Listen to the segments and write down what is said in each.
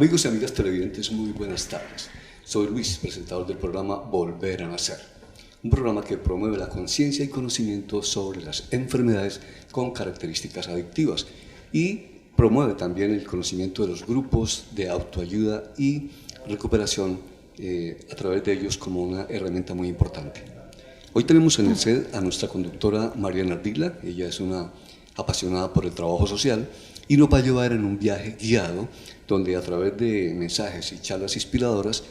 Amigos y amigas televidentes, muy buenas tardes. Soy Luis, presentador del programa Volver a Nacer, un programa que promueve la conciencia y conocimiento sobre las enfermedades con características adictivas y promueve también el conocimiento de los grupos de autoayuda y recuperación a través de ellos como una herramienta muy importante. Hoy tenemos en el set a nuestra conductora Mariana Ardila. Ella es una apasionada por el trabajo social y nos va a llevar en un viaje guiado donde a través de mensajes y charlas inspiradoras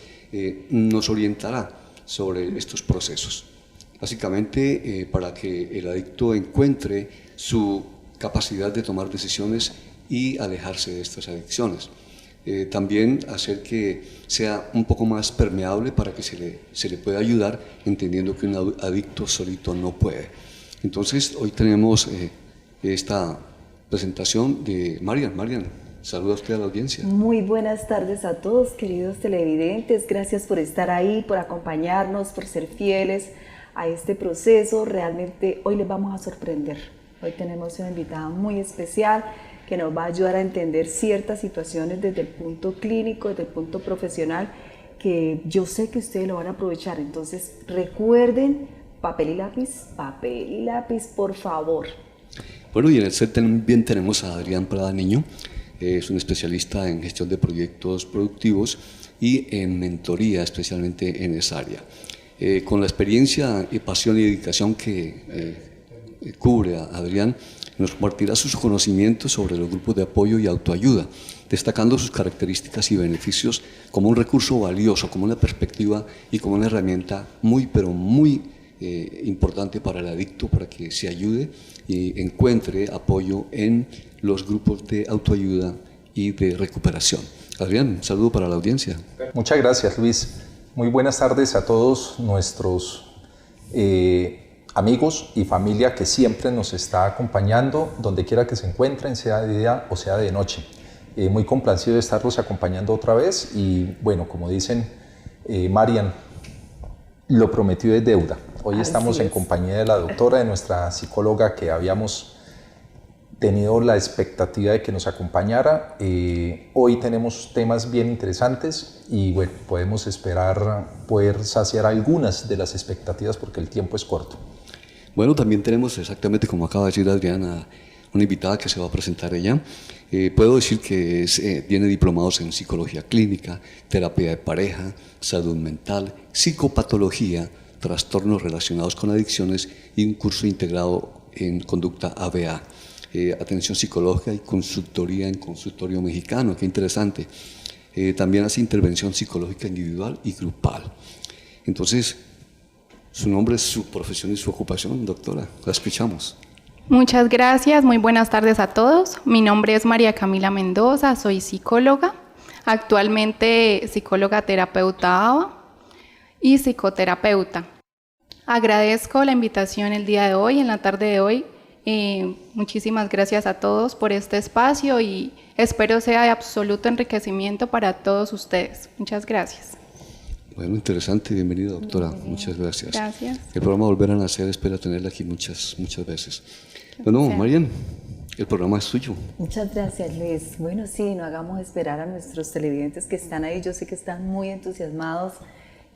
nos orientará sobre estos procesos. Básicamente para que el adicto encuentre su capacidad de tomar decisiones y alejarse de estas adicciones. También hacer que sea un poco más permeable para que se le pueda ayudar, entendiendo que un adicto solito no puede. Entonces, hoy tenemos esta presentación de Marian. Marian, saluda a usted a la audiencia. Muy buenas tardes a todos, queridos televidentes. Gracias por estar ahí, por acompañarnos, por ser fieles a este proceso. Realmente hoy les vamos a sorprender. Hoy tenemos una invitada muy especial que nos va a ayudar a entender ciertas situaciones desde el punto clínico, desde el punto profesional, que yo sé que ustedes lo van a aprovechar. Entonces, recuerden, papel y lápiz, por favor. Bueno, y en el set también tenemos a Adrián Prada Niño. Es un especialista en gestión de proyectos productivos y en mentoría, especialmente en esa área. Con la experiencia, pasión y dedicación que cubre a Adrián, nos compartirá sus conocimientos sobre los grupos de apoyo y autoayuda, destacando sus características y beneficios como un recurso valioso, como una perspectiva y como una herramienta muy, pero muy importante para el adicto, para que se ayude y encuentre apoyo en los grupos de autoayuda y de recuperación. Adrián, un saludo para la audiencia. Muchas gracias, Luis. Muy buenas tardes a todos nuestros amigos y familia que siempre nos está acompañando, donde quiera que se encuentren, sea de día o sea de noche. Muy complacido de estarlos acompañando otra vez y bueno, como dicen, Marian, lo prometido es deuda. Hoy estamos en compañía de la doctora, de nuestra psicóloga que habíamos tenido la expectativa de que nos acompañara. Hoy tenemos temas bien interesantes y bueno, podemos esperar poder saciar algunas de las expectativas porque el tiempo es corto. Bueno, también tenemos exactamente como acaba de decir Adriana, una invitada que se va a presentar ella. Puedo decir que tiene diplomados en psicología clínica, terapia de pareja, salud mental, psicopatología, trastornos relacionados con adicciones y un curso integrado en conducta ABA. Atención psicológica y consultoría en consultorio mexicano, qué interesante. También hace intervención psicológica individual y grupal. Entonces, su nombre, su profesión y su ocupación, doctora, la escuchamos. Muchas gracias, muy buenas tardes a todos. Mi nombre es María Camila Mendoza, soy psicóloga, actualmente psicóloga terapeuta ABA y psicoterapeuta. Agradezco la invitación el día de hoy, en la tarde de hoy. Muchísimas gracias a todos por este espacio y espero sea de absoluto enriquecimiento para todos ustedes. Muchas gracias. Bueno, interesante, bienvenida doctora, muchas gracias. Gracias. El programa Volver a Nacer espera tenerla aquí muchas veces. Bueno, Marian, el programa es suyo. Muchas gracias, Luis. Bueno, sí, no hagamos esperar a nuestros televidentes que están ahí, yo sé que están muy entusiasmados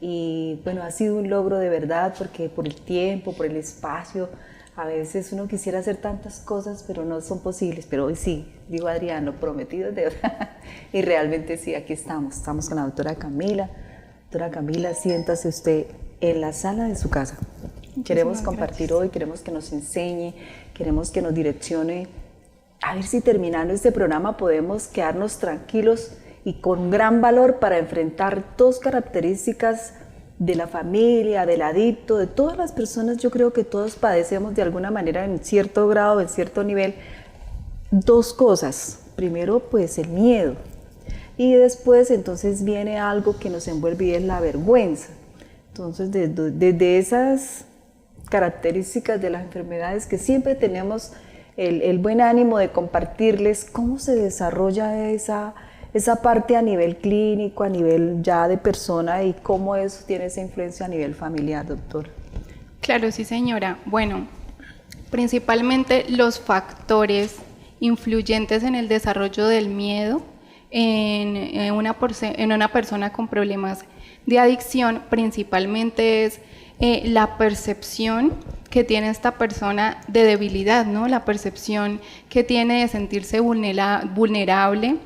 y bueno, ha sido un logro de verdad porque por el tiempo, por el espacio, a veces uno quisiera hacer tantas cosas, pero no son posibles. Pero hoy sí, digo Adrián, lo prometido es deuda. Y realmente sí, aquí estamos con la doctora Camila. Doctora Camila, siéntase usted en la sala de su casa. Queremos compartir hoy, queremos que nos enseñe, queremos que nos direccione. A ver si terminando este programa podemos quedarnos tranquilos y con gran valor para enfrentar dos características de la familia, del adicto, de todas las personas. Yo creo que todos padecemos de alguna manera en cierto grado, en cierto nivel, dos cosas. Primero, pues el miedo. Y después, entonces, viene algo que nos envuelve y es la vergüenza. Entonces, desde esas características de las enfermedades que siempre tenemos el buen ánimo de compartirles, ¿cómo se desarrolla esa parte a nivel clínico, a nivel ya de persona y cómo eso tiene esa influencia a nivel familiar, doctor? Claro, sí, señora. Bueno, principalmente los factores influyentes en el desarrollo del miedo en una persona con problemas de adicción principalmente es la percepción que tiene esta persona de debilidad, ¿no? La percepción que tiene de sentirse vulnerable.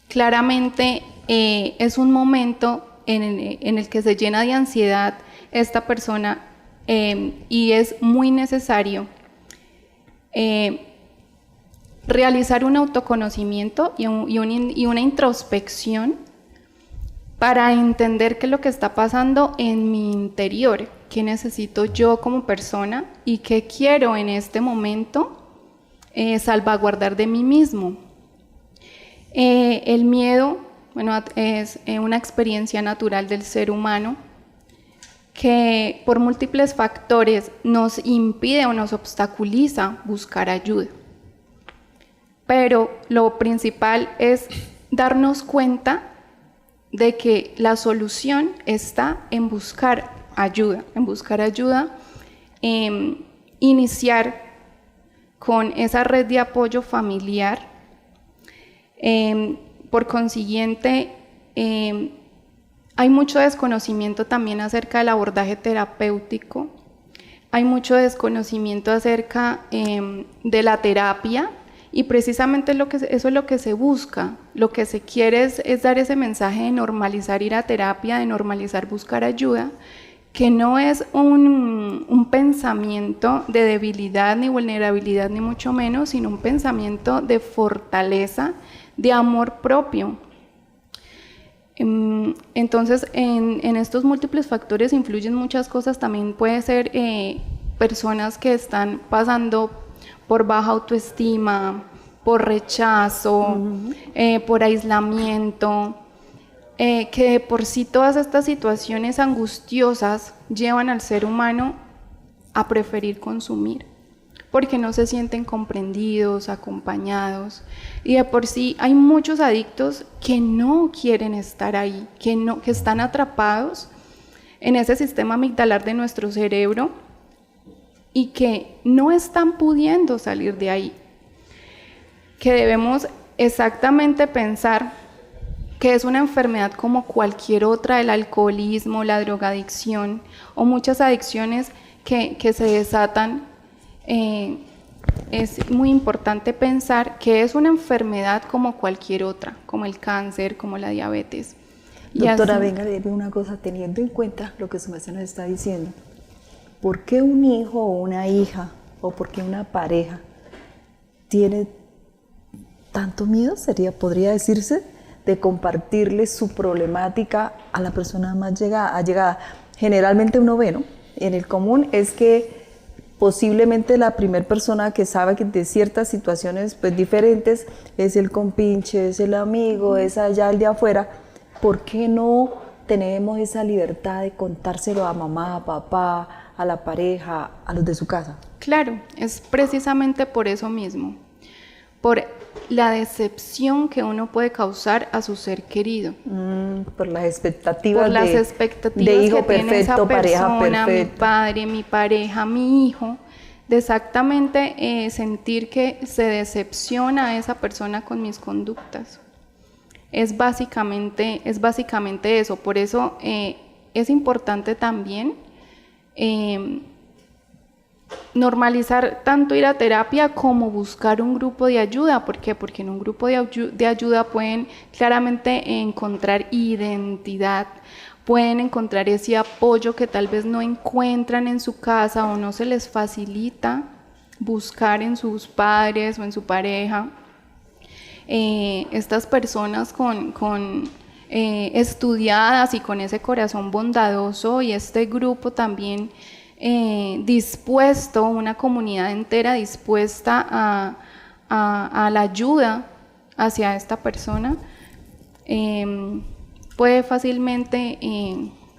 Claramente es un momento en el que se llena de ansiedad esta persona y es muy necesario realizar un autoconocimiento y una introspección para entender qué es lo que está pasando en mi interior, qué necesito yo como persona y qué quiero en este momento salvaguardar de mí mismo. El miedo, bueno, es una experiencia natural del ser humano que por múltiples factores nos impide o nos obstaculiza buscar ayuda. Pero lo principal es darnos cuenta de que la solución está en buscar ayuda, iniciar con esa red de apoyo familiar. Por consiguiente, hay mucho desconocimiento también acerca del abordaje terapéutico, hay mucho desconocimiento acerca de la terapia. Y precisamente eso es lo que se busca, lo que se quiere es dar ese mensaje de normalizar ir a terapia, de normalizar buscar ayuda, que no es un pensamiento de debilidad ni vulnerabilidad ni mucho menos, sino un pensamiento de fortaleza, de amor propio. Entonces, en estos múltiples factores influyen muchas cosas, también puede ser personas que están pasando por baja autoestima, por rechazo, por aislamiento, que de por sí todas estas situaciones angustiosas llevan al ser humano a preferir consumir, porque no se sienten comprendidos, acompañados, y de por sí hay muchos adictos que no quieren estar ahí, que están atrapados en ese sistema amigdalar de nuestro cerebro, y que no están pudiendo salir de ahí, que debemos exactamente pensar que es una enfermedad como cualquier otra, el alcoholismo, la drogadicción o muchas adicciones que se desatan. Es muy importante pensar que es una enfermedad como cualquier otra, como el cáncer, como la diabetes. Doctora, venga, le digo una cosa, teniendo en cuenta lo que su maestra nos está diciendo. ¿Por qué un hijo o una hija o por qué una pareja tiene tanto miedo, podría decirse, de compartirle su problemática a la persona más allegada? Generalmente uno ve, ¿no? En el común es que posiblemente la primera persona que sabe que de ciertas situaciones pues, diferentes es el compinche, es el amigo, es allá el de afuera. ¿Por qué no tenemos esa libertad de contárselo a mamá, a papá, a la pareja, a los de su casa? Claro, es precisamente por eso mismo, por la decepción que uno puede causar a su ser querido. Por las expectativas, de hijo que perfecto, tiene esa pareja persona, perfecta. mi padre, mi pareja, mi hijo, de exactamente sentir que se decepciona a esa persona con mis conductas. Es básicamente eso, por eso es importante también normalizar tanto ir a terapia como buscar un grupo de ayuda. ¿Por qué? Porque en un grupo de ayuda pueden claramente encontrar identidad, pueden encontrar ese apoyo que tal vez no encuentran en su casa o no se les facilita buscar en sus padres o en su pareja. Estas personas con estudiadas y con ese corazón bondadoso y este grupo también dispuesto, una comunidad entera dispuesta a la ayuda hacia esta persona, puede fácilmente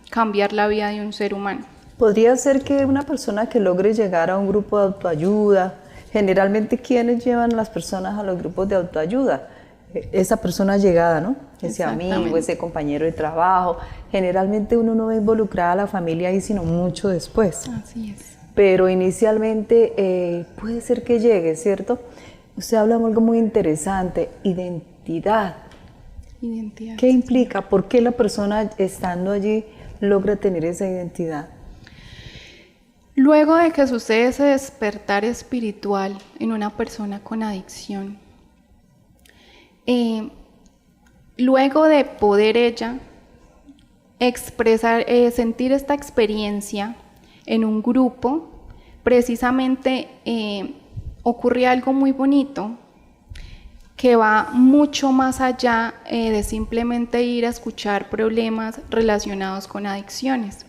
cambiar la vida de un ser humano. Podría ser que una persona que logre llegar a un grupo de autoayuda, generalmente ¿quiénes llevan las personas a los grupos de autoayuda? Esa persona llegada, ¿no? Ese amigo, ese compañero de trabajo. Generalmente uno no ve involucrada a la familia ahí, sino mucho después. Así es. Pero inicialmente puede ser que llegue, ¿cierto? Usted habla de algo muy interesante, identidad. Identidad. ¿Qué implica? ¿Por qué la persona estando allí logra tener esa identidad? Luego de que sucede ese despertar espiritual en una persona con adicción, luego de poder ella expresar, sentir esta experiencia en un grupo, precisamente ocurre algo muy bonito que va mucho más allá de simplemente ir a escuchar problemas relacionados con adicciones.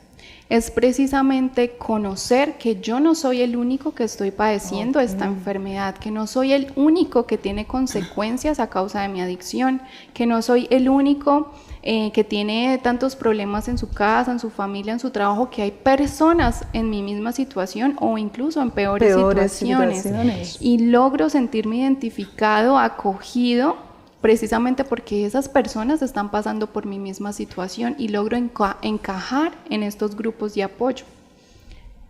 Es precisamente conocer que yo no soy el único que estoy padeciendo esta enfermedad, que no soy el único que tiene consecuencias a causa de mi adicción, que no soy el único que tiene tantos problemas en su casa, en su familia, en su trabajo, que hay personas en mi misma situación o incluso en peores situaciones. Y logro sentirme identificado, acogido, precisamente porque esas personas están pasando por mi misma situación y logro encajar en estos grupos de apoyo.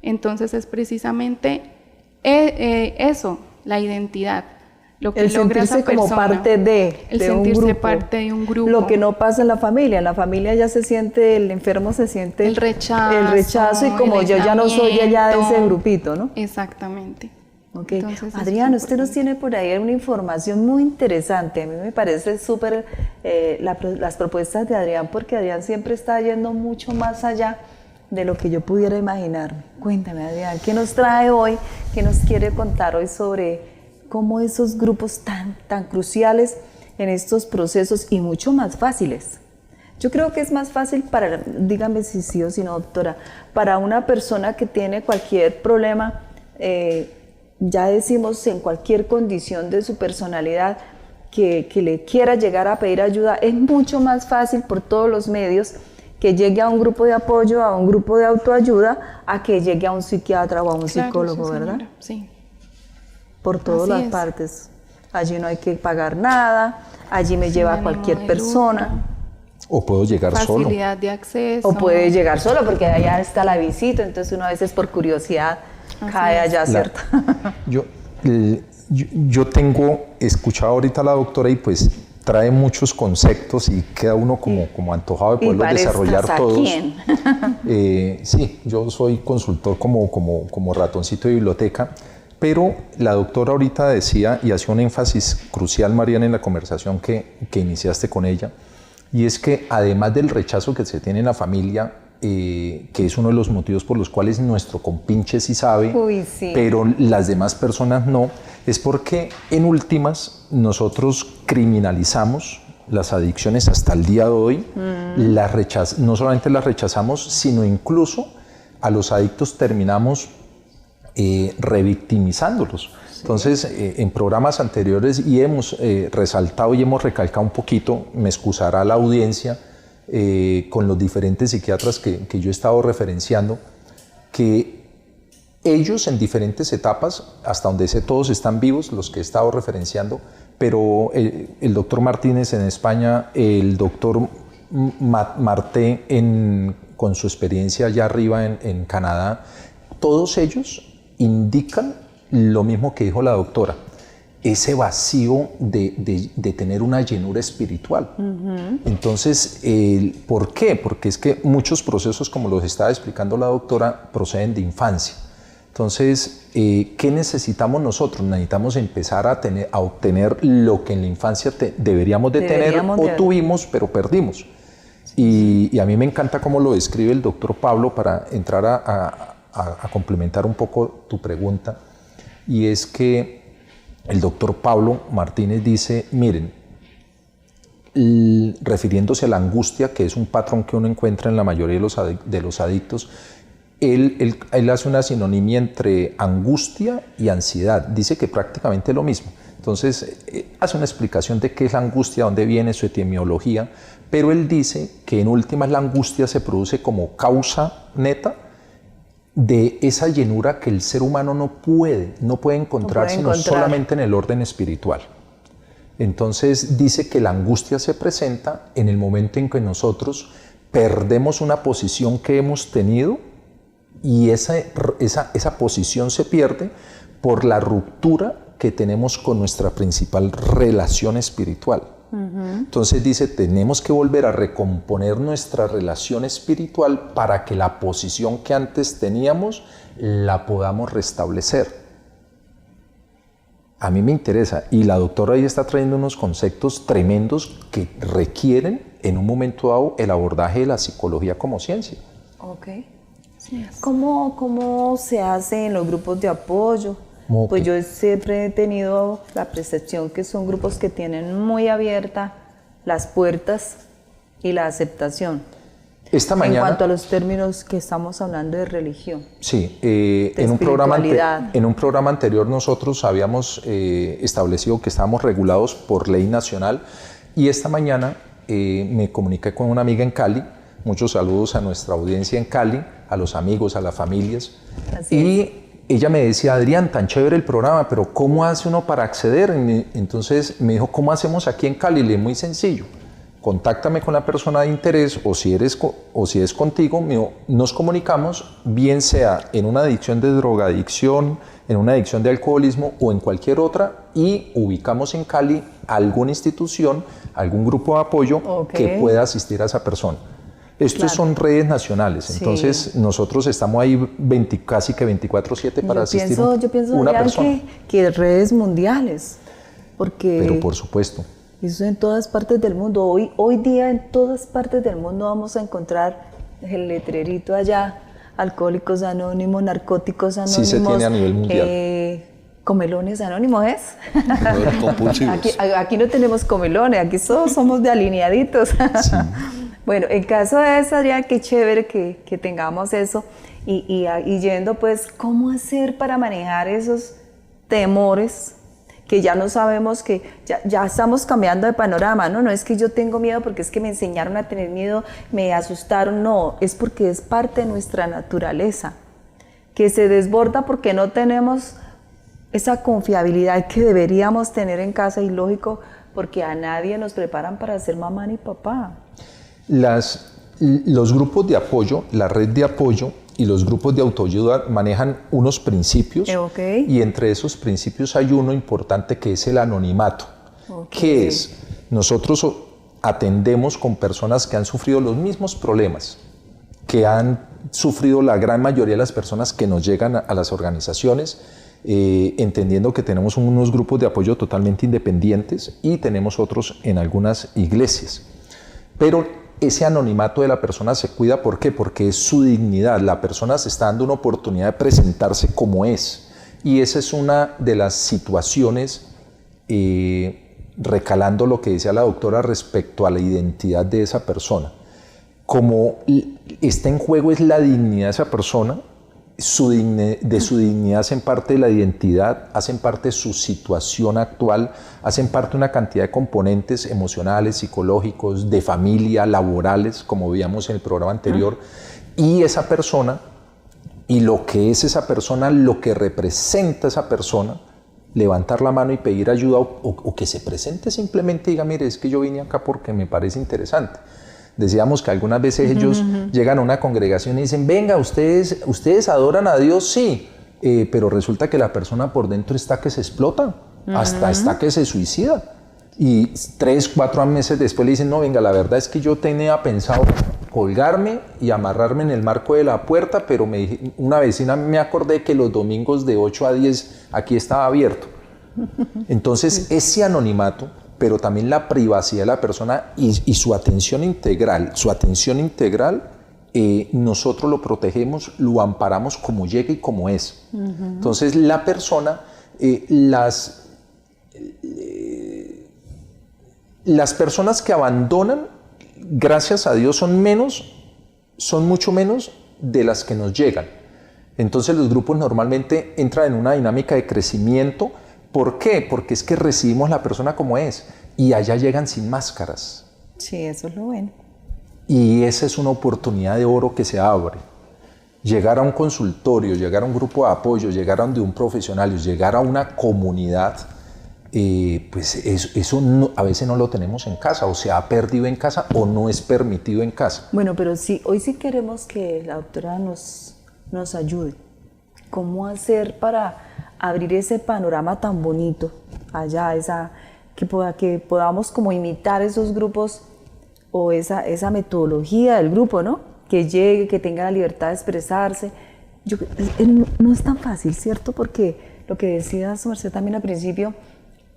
Entonces es precisamente eso, la identidad. Lo que el logra sentirse esa persona, como parte el de sentirse un grupo. parte de un grupo. Lo que no pasa en la familia ya se siente, el enfermo se siente el rechazo y como yo ya no soy allá de ese grupito, ¿no? Exactamente. Okay. Entonces, Adriana, usted nos tiene por ahí una información muy interesante. A mí me parece súper las propuestas de Adrián, porque Adrián siempre está yendo mucho más allá de lo que yo pudiera imaginar. Cuéntame, Adrián, ¿qué nos trae hoy? ¿Qué nos quiere contar hoy sobre cómo esos grupos tan cruciales en estos procesos y mucho más fáciles? Yo creo que es más fácil para, dígame si sí o si no, doctora, para una persona que tiene cualquier problema, ya decimos en cualquier condición de su personalidad, que le quiera llegar a pedir ayuda, es mucho más fácil por todos los medios que llegue a un grupo de apoyo, a un grupo de autoayuda, a que llegue a un psiquiatra o a un psicólogo, sí, ¿verdad? Sí. Por todas las partes. Allí no hay que pagar nada, allí me lleva cualquier persona. O puedo llegar solo. Facilidad de acceso. O puede llegar solo, porque allá está la visita, entonces uno a veces por curiosidad cae allá, ¿cierto? Yo tengo escuchado ahorita a la doctora y pues trae muchos conceptos y queda uno como antojado de poderlos desarrollar todos. ¿Quién? Sí, yo soy consultor como ratoncito de biblioteca, pero la doctora ahorita decía y hacía un énfasis crucial, Mariana, en la conversación que iniciaste con ella, y es que además del rechazo que se tiene en la familia, que es uno de los motivos por los cuales nuestro compinche sí sabe, pero las demás personas no, es porque en últimas nosotros criminalizamos las adicciones hasta el día de hoy, no solamente las rechazamos, sino incluso a los adictos terminamos revictimizándolos. Entonces, en programas anteriores y hemos resaltado y hemos recalcado un poquito, me excusará la audiencia, con los diferentes psiquiatras que yo he estado referenciando, que ellos en diferentes etapas, hasta donde sé todos están vivos, los que he estado referenciando, pero el doctor Martínez en España, el doctor Marté con su experiencia allá arriba en Canadá, todos ellos indican lo mismo que dijo la doctora, ese vacío de tener una llenura espiritual. Entonces, ¿por qué? Porque es que muchos procesos, como los estaba explicando la doctora, proceden de infancia. Entonces, ¿qué necesitamos nosotros? Necesitamos empezar a obtener lo que en la infancia deberíamos de tener o tuvimos, pero perdimos. Y a mí me encanta cómo lo describe el doctor Pablo para entrar a complementar un poco tu pregunta, y es que el doctor Pablo Martínez dice, miren, refiriéndose a la angustia, que es un patrón que uno encuentra en la mayoría de los adictos, él hace una sinonimia entre angustia y ansiedad, dice que prácticamente es lo mismo. Entonces, hace una explicación de qué es la angustia, dónde viene su etimología, pero él dice que en últimas la angustia se produce como causa neta de esa llenura que el ser humano no puede encontrar sino solamente en el orden espiritual. Entonces dice que la angustia se presenta en el momento en que nosotros perdemos una posición que hemos tenido y esa posición se pierde por la ruptura que tenemos con nuestra principal relación espiritual. Entonces dice, tenemos que volver a recomponer nuestra relación espiritual para que la posición que antes teníamos la podamos restablecer. A mí me interesa, y la doctora ahí está trayendo unos conceptos tremendos que requieren en un momento dado el abordaje de la psicología como ciencia. Ok. ¿Cómo se hace en los grupos de apoyo? Okay. Pues yo siempre he tenido la percepción que son grupos que tienen muy abiertas las puertas y la aceptación. Esta mañana, en cuanto a los términos que estamos hablando de religión. Sí, en un programa anterior nosotros habíamos establecido que estábamos regulados por ley nacional, y esta mañana me comuniqué con una amiga en Cali. Muchos saludos a nuestra audiencia en Cali, a los amigos, a las familias. Ella me decía, Adrián, tan chévere el programa, pero ¿cómo hace uno para acceder? Entonces me dijo, ¿cómo hacemos aquí en Cali? Le muy sencillo. Contáctame con la persona de interés, o si es contigo, nos comunicamos, bien sea en una adicción de drogadicción, en una adicción de alcoholismo o en cualquier otra, y ubicamos en Cali alguna institución, algún grupo de apoyo que pueda asistir a esa persona. Estos son redes nacionales, entonces nosotros estamos ahí casi que 24/7 para asistir yo pienso una persona. Que redes mundiales, porque... Pero por supuesto. Eso en todas partes del mundo. Hoy día en todas partes del mundo vamos a encontrar el letrerito allá, Alcohólicos Anónimos, Narcóticos Anónimos. Sí se tiene a nivel mundial. Comelones Anónimos, ¿es? Compulsivos. Aquí no tenemos comelones, aquí todos somos de alineaditos. Sí. Bueno, en caso de eso, Adrián, qué chévere que tengamos eso y yendo, pues, ¿cómo hacer para manejar esos temores que ya no sabemos, que ya estamos cambiando de panorama, ¿no? No es que yo tengo miedo porque es que me enseñaron a tener miedo, me asustaron, no, es porque es parte de nuestra naturaleza, que se desborda porque no tenemos esa confiabilidad que deberíamos tener en casa, y lógico, porque a nadie nos preparan para ser mamá ni papá. Los grupos de apoyo, la red de apoyo y los grupos de autoayuda manejan unos principios, y entre esos principios hay uno importante que es el anonimato. ¿Qué es? Nosotros atendemos con personas que han sufrido los mismos problemas que han sufrido la gran mayoría de las personas que nos llegan a las organizaciones, entendiendo que tenemos unos grupos de apoyo totalmente independientes y tenemos otros en algunas iglesias. Pero ese anonimato de la persona se cuida, ¿por qué? Porque es su dignidad. La persona se está dando una oportunidad de presentarse como es. Y esa es una de las situaciones, recalando lo que decía la doctora respecto a la identidad de esa persona. Como está en juego es la dignidad de esa persona, de su dignidad hacen parte de la identidad, hacen parte de su situación actual, hacen parte de una cantidad de componentes emocionales, psicológicos, de familia, laborales, como veíamos en el programa anterior, y esa persona, y lo que es esa persona, lo que representa esa persona, levantar la mano y pedir ayuda, o que se presente simplemente y diga, mire, es que yo vine acá porque me parece interesante. Decíamos que algunas veces ellos llegan a una congregación y dicen, venga, ustedes adoran a Dios, sí, pero resulta que la persona por dentro está que se explota, hasta está que se suicida. Y 3, 4 meses después le dicen, no, venga, la verdad es que yo tenía pensado colgarme y amarrarme en el marco de la puerta, pero una vecina me acordé que los domingos de 8 a 10 aquí estaba abierto. Entonces, ese anonimato, pero también la privacidad de la persona y su atención integral. Nosotros lo protegemos, lo amparamos como llega y como es. Entonces la persona, las personas que abandonan, gracias a Dios, son mucho menos de las que nos llegan. Entonces los grupos normalmente entran en una dinámica de crecimiento. ¿Por qué? Porque es que recibimos la persona como es y allá llegan sin máscaras. Sí, eso es lo bueno. Y esa es una oportunidad de oro que se abre. Llegar a un consultorio, llegar a un grupo de apoyo, llegar a un profesional, llegar a una comunidad, pues eso a veces no lo tenemos en casa, o se ha perdido en casa o no es permitido en casa. Bueno, pero sí, hoy sí queremos que la doctora nos ayude. ¿Cómo hacer para abrir ese panorama tan bonito allá, que podamos como imitar esos grupos o esa metodología del grupo, ¿no? Que llegue, que tenga la libertad de expresarse. No es tan fácil, ¿cierto? Porque lo que decía su merced también al principio,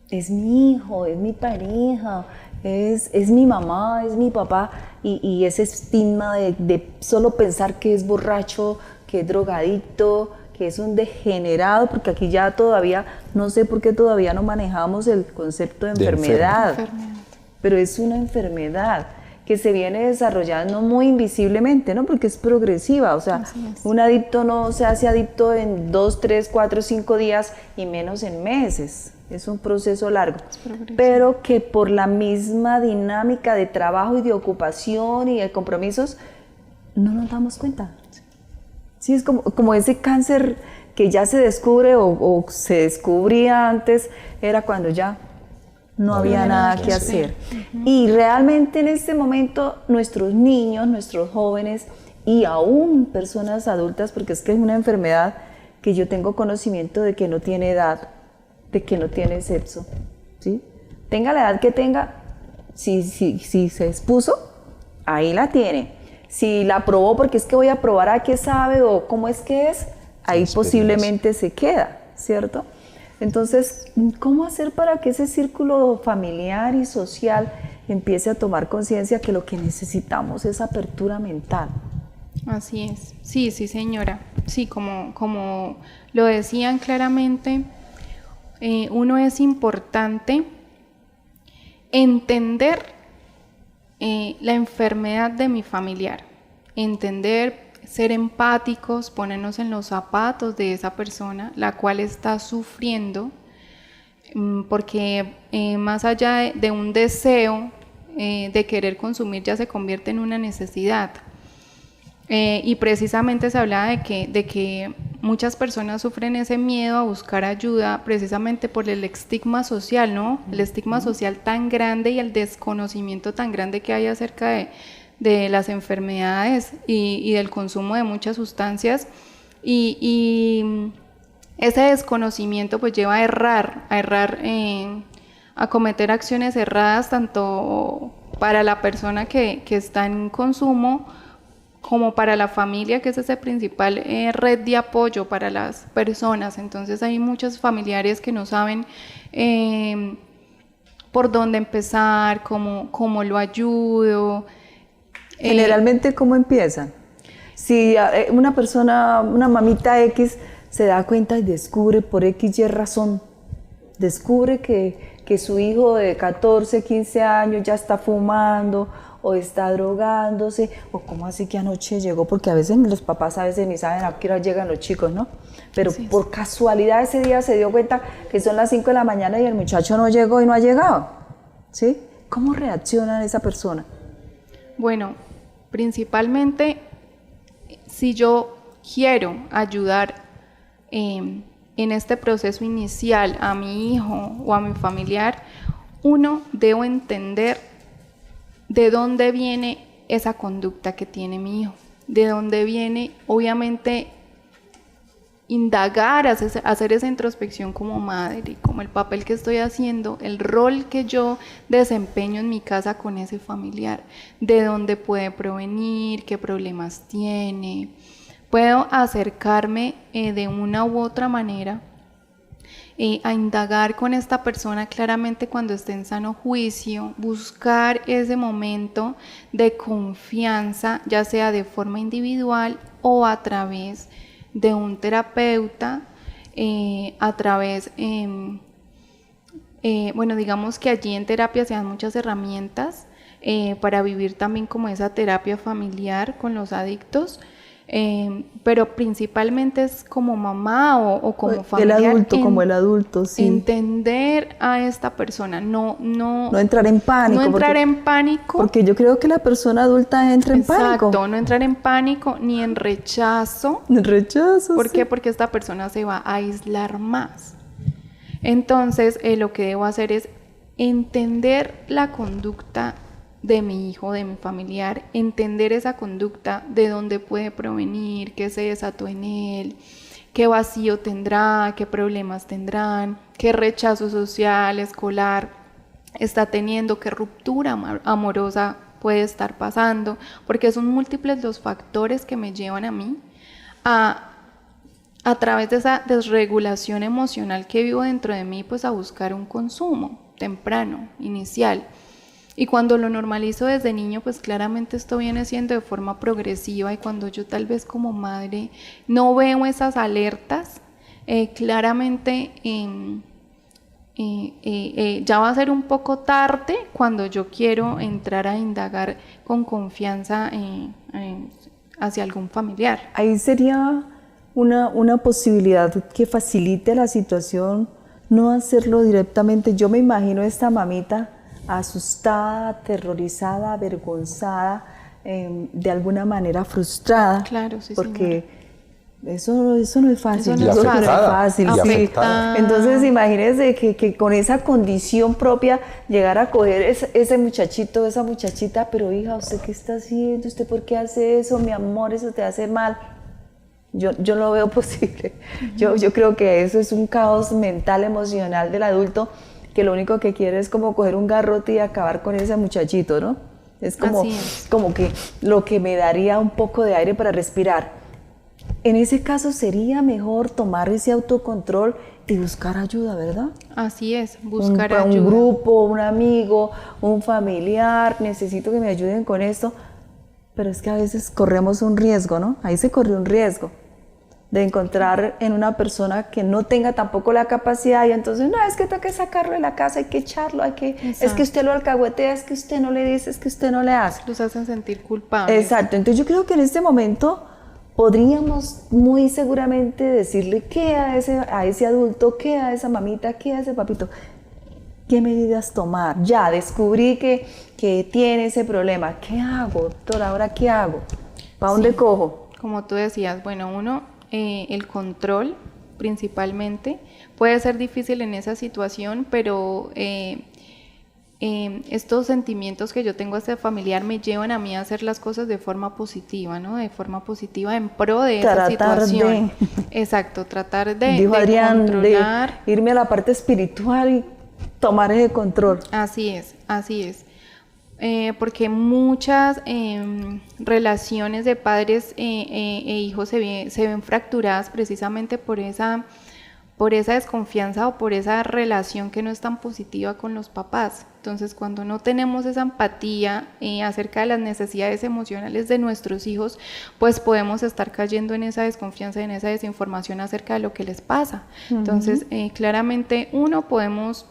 es mi hijo, es mi pareja, es mi mamá, es mi papá, y ese estigma de solo pensar que es borracho, que es drogadicto, que es un degenerado, porque aquí ya todavía, no sé por qué todavía no manejamos el concepto de enfermedad, pero es una enfermedad que se viene desarrollando muy invisiblemente, ¿no? Porque es progresiva, o sea, un adicto no se hace adicto en 2, 3, 4, 5 días y menos en meses, es un proceso largo, pero que por la misma dinámica de trabajo y de ocupación y de compromisos, no nos damos cuenta. Sí, es como ese cáncer que ya se descubre o se descubría antes, era cuando ya no había nada que hacer. Y realmente en este momento nuestros niños, nuestros jóvenes y aún personas adultas, porque es que es una enfermedad que yo tengo conocimiento de que no tiene edad, de que no tiene sexo, ¿sí? Tenga la edad que tenga, si se expuso, ahí la tiene. Si la probó porque es que voy a probar a qué sabe o cómo es que es, ahí posiblemente se queda, ¿cierto? Entonces, ¿cómo hacer para que ese círculo familiar y social empiece a tomar conciencia que lo que necesitamos es apertura mental? Así es, sí, señora. Sí, como lo decían claramente, uno es importante entender la enfermedad de mi familiar, entender, ser empáticos, ponernos en los zapatos de esa persona, la cual está sufriendo, porque más allá de un deseo de querer consumir, ya se convierte en una necesidad. Y precisamente se hablaba de que muchas personas sufren ese miedo a buscar ayuda precisamente por el estigma social, ¿no? El estigma social tan grande y el desconocimiento tan grande que hay acerca de las enfermedades y del consumo de muchas sustancias, y ese desconocimiento pues lleva a errar, a cometer acciones erradas tanto para la persona que está en consumo como para la familia, que es esa principal red de apoyo para las personas. Entonces hay muchos familiares que no saben por dónde empezar, cómo lo ayudo. Generalmente, ¿cómo empiezan? Si una persona, una mamita X, se da cuenta y descubre por X y razón, descubre que su hijo de 14, 15 años ya está fumando o está drogándose, o cómo así que anoche llegó, porque a veces los papás ni saben a qué hora llegan los chicos, ¿no? Pero sí, por casualidad ese día se dio cuenta que son las 5 de la mañana y el muchacho no llegó y no ha llegado, ¿sí? ¿Cómo reacciona esa persona? Bueno, principalmente si yo quiero ayudar en este proceso inicial a mi hijo o a mi familiar, uno, debo entender de dónde viene esa conducta que tiene mi hijo, de dónde viene, obviamente, indagar, hacer esa introspección como madre, como el papel que estoy haciendo, el rol que yo desempeño en mi casa con ese familiar, de dónde puede provenir, qué problemas tiene. Puedo acercarme de una u otra manera a indagar con esta persona claramente cuando esté en sano juicio, buscar ese momento de confianza, ya sea de forma individual o a través de un terapeuta, a través, bueno, digamos que allí en terapia se dan muchas herramientas para vivir también como esa terapia familiar con los adictos, pero principalmente es como mamá o como familiar. Como el adulto, sí. Entender a esta persona, no entrar en pánico. No entrar en pánico. Porque yo creo que la persona adulta entra en pánico. Exacto, no entrar en pánico ni en rechazo. En rechazo, ¿Por qué? sí. Porque esta persona se va a aislar más. Entonces, lo que debo hacer es entender la conducta de mi hijo, de mi familiar, entender esa conducta, de dónde puede provenir, qué se desató en él, qué vacío tendrá, qué problemas tendrán, qué rechazo social, escolar está teniendo, qué ruptura amorosa puede estar pasando, porque son múltiples los factores que me llevan a mí a través de esa desregulación emocional que vivo dentro de mí, pues a buscar un consumo temprano, inicial. Y cuando lo normalizo desde niño, pues claramente esto viene siendo de forma progresiva, y cuando yo tal vez como madre no veo esas alertas, claramente ya va a ser un poco tarde cuando yo quiero entrar a indagar con confianza hacia algún familiar. Ahí sería una posibilidad que facilite la situación, no hacerlo directamente. Yo me imagino esta mamita asustada, aterrorizada, avergonzada, de alguna manera frustrada. Claro, sí, porque eso no es fácil. Eso no es fácil. Sí. Entonces imagínense que con esa condición propia llegar a coger ese muchachito, esa muchachita, pero hija, ¿usted qué está haciendo? ¿Usted por qué hace eso? Mi amor, eso te hace mal. Yo no lo veo posible. Yo creo que eso es un caos mental, emocional del adulto, que lo único que quiere es como coger un garrote y acabar con ese muchachito, ¿no? Es como que lo que me daría un poco de aire para respirar. En ese caso sería mejor tomar ese autocontrol y buscar ayuda, ¿verdad? Así es, buscar ayuda. Un grupo, un amigo, un familiar, necesito que me ayuden con esto. Pero es que a veces corremos un riesgo, ¿no? Ahí se corre un riesgo de encontrar en una persona que no tenga tampoco la capacidad, y entonces, no, es que tengo que sacarlo de la casa, hay que echarlo, es que usted lo alcahuetea, es que usted no le dice, es que usted no le hace. Los hacen sentir culpables. Exacto, entonces yo creo que en este momento podríamos muy seguramente decirle qué a ese adulto, qué a esa mamita, qué a ese papito, qué medidas tomar. Ya descubrí que tiene ese problema, ¿qué hago, doctora? ¿Ahora qué hago? ¿Para dónde cojo? Como tú decías, bueno, el control principalmente puede ser difícil en esa situación, pero estos sentimientos que yo tengo hacia el familiar me llevan a mí a hacer las cosas de forma positiva, ¿no? De forma positiva en pro de esa situación. Exacto, tratar de controlar. De irme a la parte espiritual y tomar ese control. Así es, así es. Porque muchas relaciones de padres e hijos se ven fracturadas precisamente por esa desconfianza o por esa relación que no es tan positiva con los papás. Entonces, cuando no tenemos esa empatía acerca de las necesidades emocionales de nuestros hijos, pues podemos estar cayendo en esa desconfianza y en esa desinformación acerca de lo que les pasa. Entonces, claramente podemos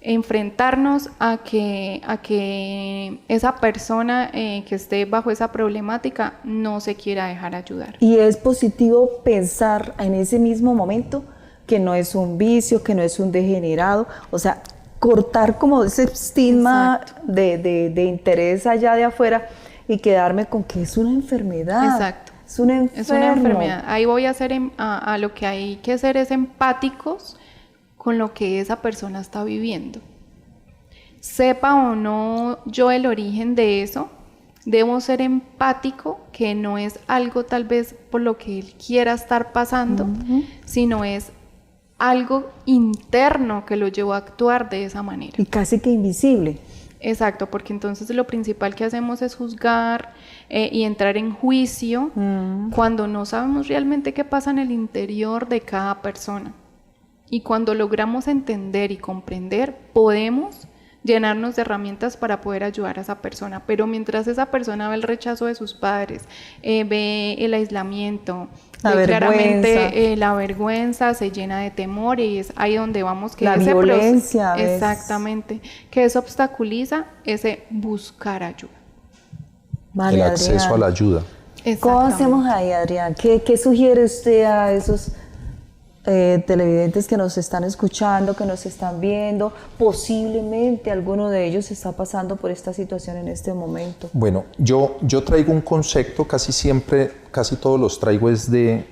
enfrentarnos a que esa persona que esté bajo esa problemática no se quiera dejar ayudar. Y es positivo pensar en ese mismo momento que no es un vicio, que no es un degenerado, o sea, cortar como ese estigma de interés allá de afuera y quedarme con que es una enfermedad. Exacto. Es una enfermedad. Ahí voy a hacer a lo que hay que hacer es empáticos con lo que esa persona está viviendo. Sepa o no yo el origen de eso, debo ser empático, que no es algo tal vez por lo que él quiera estar pasando, sino es algo interno que lo llevó a actuar de esa manera. Y casi que invisible. Exacto, porque entonces lo principal que hacemos es juzgar y entrar en juicio cuando no sabemos realmente qué pasa en el interior de cada persona. Y cuando logramos entender y comprender, podemos llenarnos de herramientas para poder ayudar a esa persona. Pero mientras esa persona ve el rechazo de sus padres, ve el aislamiento, claramente la vergüenza, se llena de temor, y es ahí donde vamos que la ese violencia proceso, exactamente, que eso obstaculiza ese buscar ayuda. Vale, el acceso a la ayuda. ¿Cómo hacemos ahí, Adrián? ¿Qué sugiere usted a esos televidentes que nos están escuchando, que nos están viendo? Posiblemente alguno de ellos está pasando por esta situación en este momento. Bueno, yo traigo un concepto, casi todos los traigo es de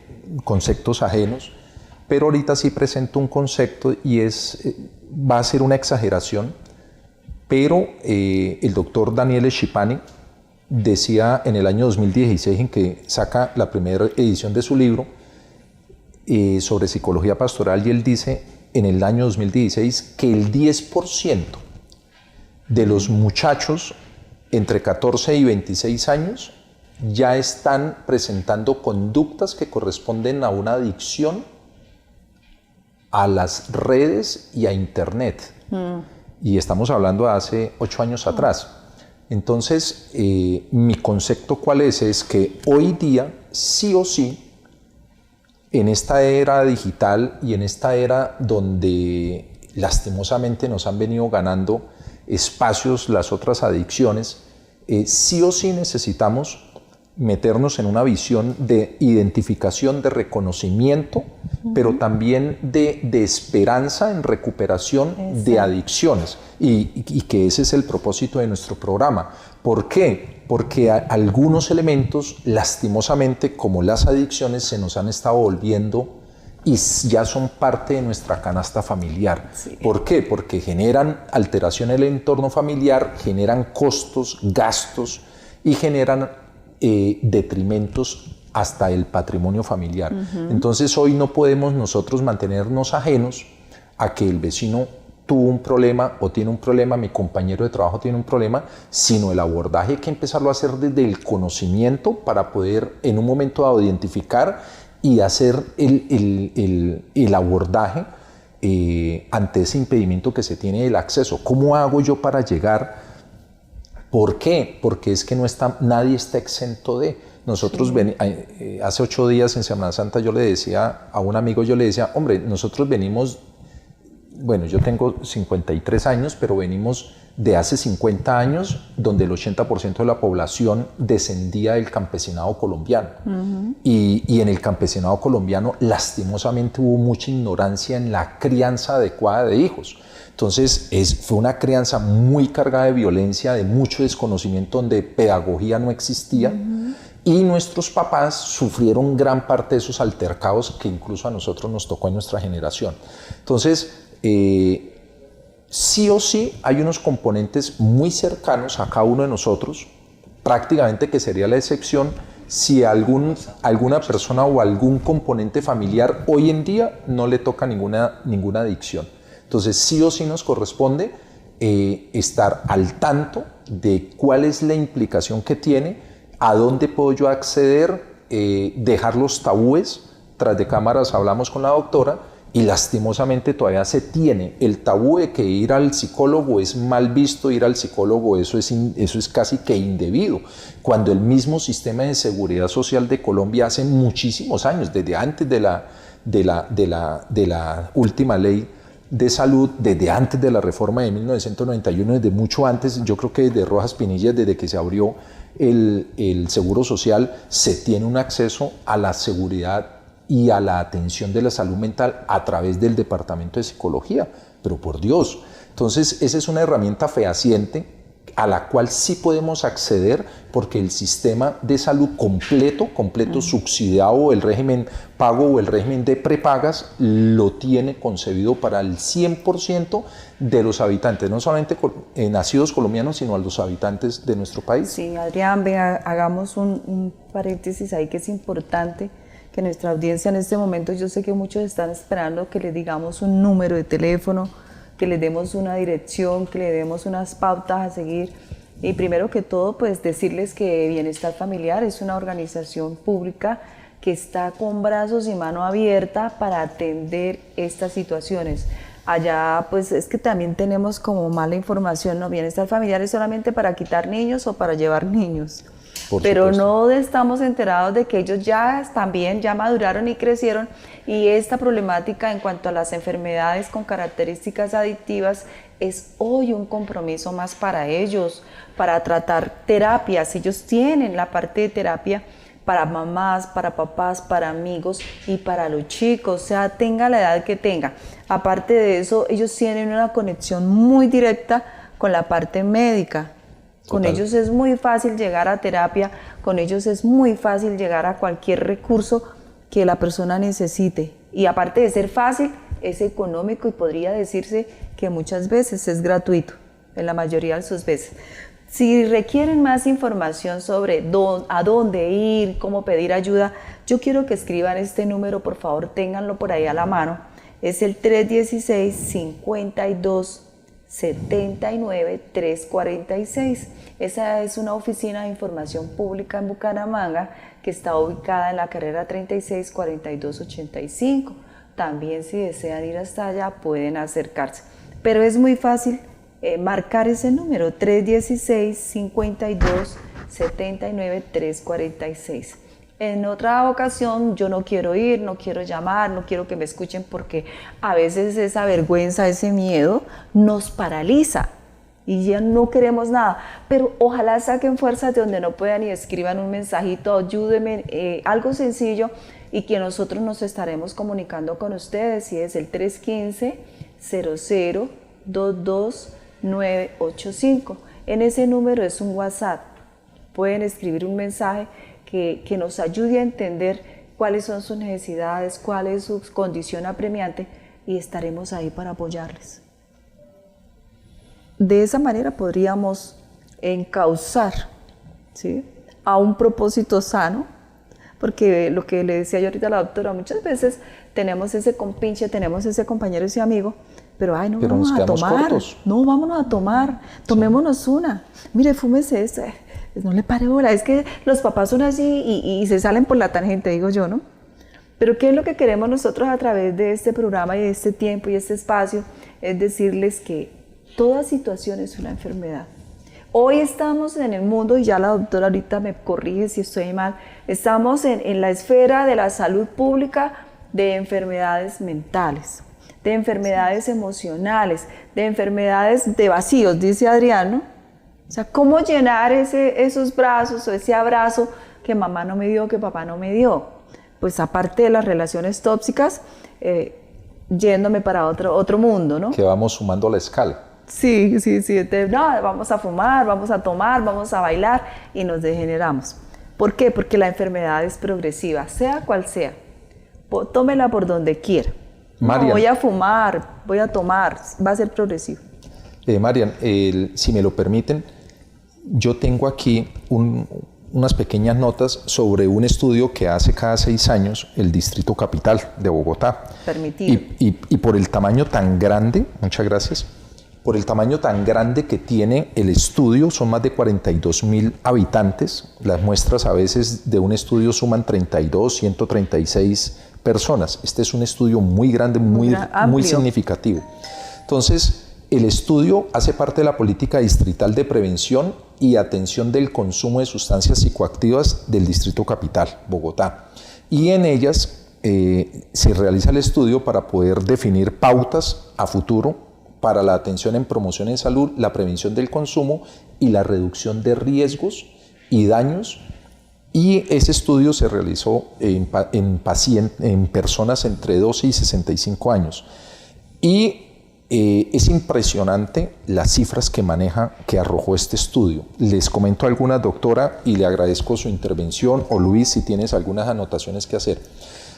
conceptos ajenos, pero ahorita sí presento un concepto y va a ser una exageración, pero el doctor Daniele Schipani decía en el año 2016, en que saca la primera edición de su libro, sobre psicología pastoral y él dice en el año 2016 que el 10% de los muchachos entre 14 y 26 años ya están presentando conductas que corresponden a una adicción a las redes y a internet. Y estamos hablando de hace 8 años atrás. Entonces, mi concepto ¿cuál es? Es que hoy día, sí o sí, en esta era digital y en esta era donde lastimosamente nos han venido ganando espacios las otras adicciones, sí o sí necesitamos meternos en una visión de identificación, de reconocimiento, pero también de esperanza en recuperación de adicciones y que ese es el propósito de nuestro programa. ¿Por qué? Porque algunos elementos, lastimosamente, como las adicciones, se nos han estado volviendo y ya son parte de nuestra canasta familiar. Sí. ¿Por qué? Porque generan alteración en el entorno familiar, generan costos, gastos y generan detrimentos hasta el patrimonio familiar. Entonces hoy no podemos nosotros mantenernos ajenos a que el vecino tuvo un problema o tiene un problema, mi compañero de trabajo tiene un problema, sino el abordaje hay que empezarlo a hacer desde el conocimiento para poder en un momento dado identificar y hacer el abordaje ante ese impedimento que se tiene del acceso. ¿Cómo hago yo para llegar? ¿Por qué? Porque es que nadie está exento de. Nosotros hace 8 días en Semana Santa yo le decía a un amigo, hombre, nosotros venimos, bueno, yo tengo 53 años, pero venimos de hace 50 años donde el 80% de la población descendía del campesinado colombiano. Y en el campesinado colombiano lastimosamente hubo mucha ignorancia en la crianza adecuada de hijos. Entonces fue una crianza muy cargada de violencia, de mucho desconocimiento, donde pedagogía no existía y nuestros papás sufrieron gran parte de esos altercados que incluso a nosotros nos tocó en nuestra generación. Entonces, sí o sí hay unos componentes muy cercanos a cada uno de nosotros, prácticamente que sería la excepción si alguna persona o algún componente familiar hoy en día no le toca ninguna adicción. Entonces sí o sí nos corresponde estar al tanto de cuál es la implicación que tiene, a dónde puedo yo acceder, dejar los tabúes. Tras de cámaras hablamos con la doctora y lastimosamente todavía se tiene el tabú de que ir al psicólogo es mal visto, ir al psicólogo eso es casi que indebido, cuando el mismo sistema de seguridad social de Colombia hace muchísimos años, desde antes de la última ley de salud, desde antes de la reforma de 1991, desde mucho antes, yo creo que desde Rojas Pinilla, desde que se abrió el Seguro Social, se tiene un acceso a la seguridad y a la atención de la salud mental a través del Departamento de Psicología, pero por Dios. Entonces, esa es una herramienta fehaciente a la cual sí podemos acceder porque el sistema de salud completo subsidiado, el régimen pago o el régimen de prepagas lo tiene concebido para el 100% de los habitantes, no solamente nacidos colombianos, sino a los habitantes de nuestro país. Sí, Adrián, venga, hagamos un paréntesis ahí que es importante, que nuestra audiencia en este momento, yo sé que muchos están esperando que les digamos un número de teléfono, que le demos una dirección, que le demos unas pautas a seguir. Y primero que todo, pues decirles que Bienestar Familiar es una organización pública que está con brazos y mano abierta para atender estas situaciones. Allá, pues es que también tenemos como mala información, ¿no? Bienestar Familiar es solamente para quitar niños o para llevar niños. Pero no estamos enterados de que ellos ya también ya maduraron y crecieron, y esta problemática en cuanto a las enfermedades con características adictivas es hoy un compromiso más para ellos, para tratar terapias. Ellos tienen la parte de terapia para mamás, para papás, para amigos y para los chicos, o sea, tenga la edad que tenga. Aparte de eso, ellos tienen una conexión muy directa con la parte médica. Con ellos es muy fácil llegar a terapia, con ellos es muy fácil llegar a cualquier recurso que la persona necesite. Y aparte de ser fácil, es económico y podría decirse que muchas veces es gratuito, en la mayoría de sus veces. Si requieren más información sobre a dónde ir, cómo pedir ayuda, yo quiero que escriban este número, por favor, ténganlo por ahí a la mano. Es el 316-52-79-346. Esa es una oficina de información pública en Bucaramanga que está ubicada en la carrera 36-42-85. También si desean ir hasta allá pueden acercarse. Pero es muy fácil marcar ese número, 316-52-79-346. En otra ocasión yo no quiero ir, no quiero llamar, no quiero que me escuchen porque a veces esa vergüenza, ese miedo nos paraliza y ya no queremos nada. Pero ojalá saquen fuerzas de donde no puedan y escriban un mensajito, ayúdenme, algo sencillo, y que nosotros nos estaremos comunicando con ustedes, y es el 315-00-22985. En ese número es un WhatsApp, pueden escribir un mensaje que nos ayude a entender cuáles son sus necesidades, cuál es su condición apremiante, y estaremos ahí para apoyarles. De esa manera podríamos encauzar, ¿sí?, a un propósito sano, porque lo que le decía yo ahorita a la doctora, muchas veces tenemos ese compinche, tenemos ese compañero, ese amigo, pero ay, no pero vamos a tomar, cortos. no, vámonos a tomar, tomémonos una, mire, fúmese esta, no le pare bola, es que los papás son así y se salen por la tangente, digo yo, ¿no? Pero ¿qué es lo que queremos nosotros a través de este programa y de este tiempo y este espacio? Es decirles que toda situación es una enfermedad. Hoy estamos en el mundo, y ya la doctora ahorita me corrige si estoy mal, estamos en la esfera de la salud pública de enfermedades mentales, de enfermedades emocionales, de enfermedades de vacíos, dice Adrián, ¿no? O sea, ¿cómo llenar esos brazos o ese abrazo que mamá no me dio, que papá no me dio? Pues aparte de las relaciones tóxicas, yéndome para otro mundo, ¿no? Que vamos sumando la escala. Sí. Entonces, no, vamos a fumar, vamos a tomar, vamos a bailar y nos degeneramos. ¿Por qué? Porque la enfermedad es progresiva, sea cual sea. Tómela por donde quiera. Marian, no, voy a fumar, voy a tomar, va a ser progresivo. Marian, si me lo permiten, yo tengo aquí unas pequeñas notas sobre un estudio que hace cada 6 años el Distrito Capital de Bogotá. Permitido. Y por el tamaño tan grande, muchas gracias, por el tamaño tan grande que tiene el estudio, son más de 42.000 habitantes. Las muestras a veces de un estudio suman 32, 136 personas. Este es un estudio muy grande, muy significativo. Entonces, el estudio hace parte de la política distrital de prevención y atención del consumo de sustancias psicoactivas del Distrito Capital, Bogotá. Y en ellas se realiza el estudio para poder definir pautas a futuro para la atención en promoción en salud, la prevención del consumo y la reducción de riesgos y daños. Y ese estudio se realizó en personas entre 12 y 65 años. Y es impresionante las cifras que arrojó este estudio. Les comento algunas, doctora, y le agradezco su intervención, o Luis, si tienes algunas anotaciones que hacer.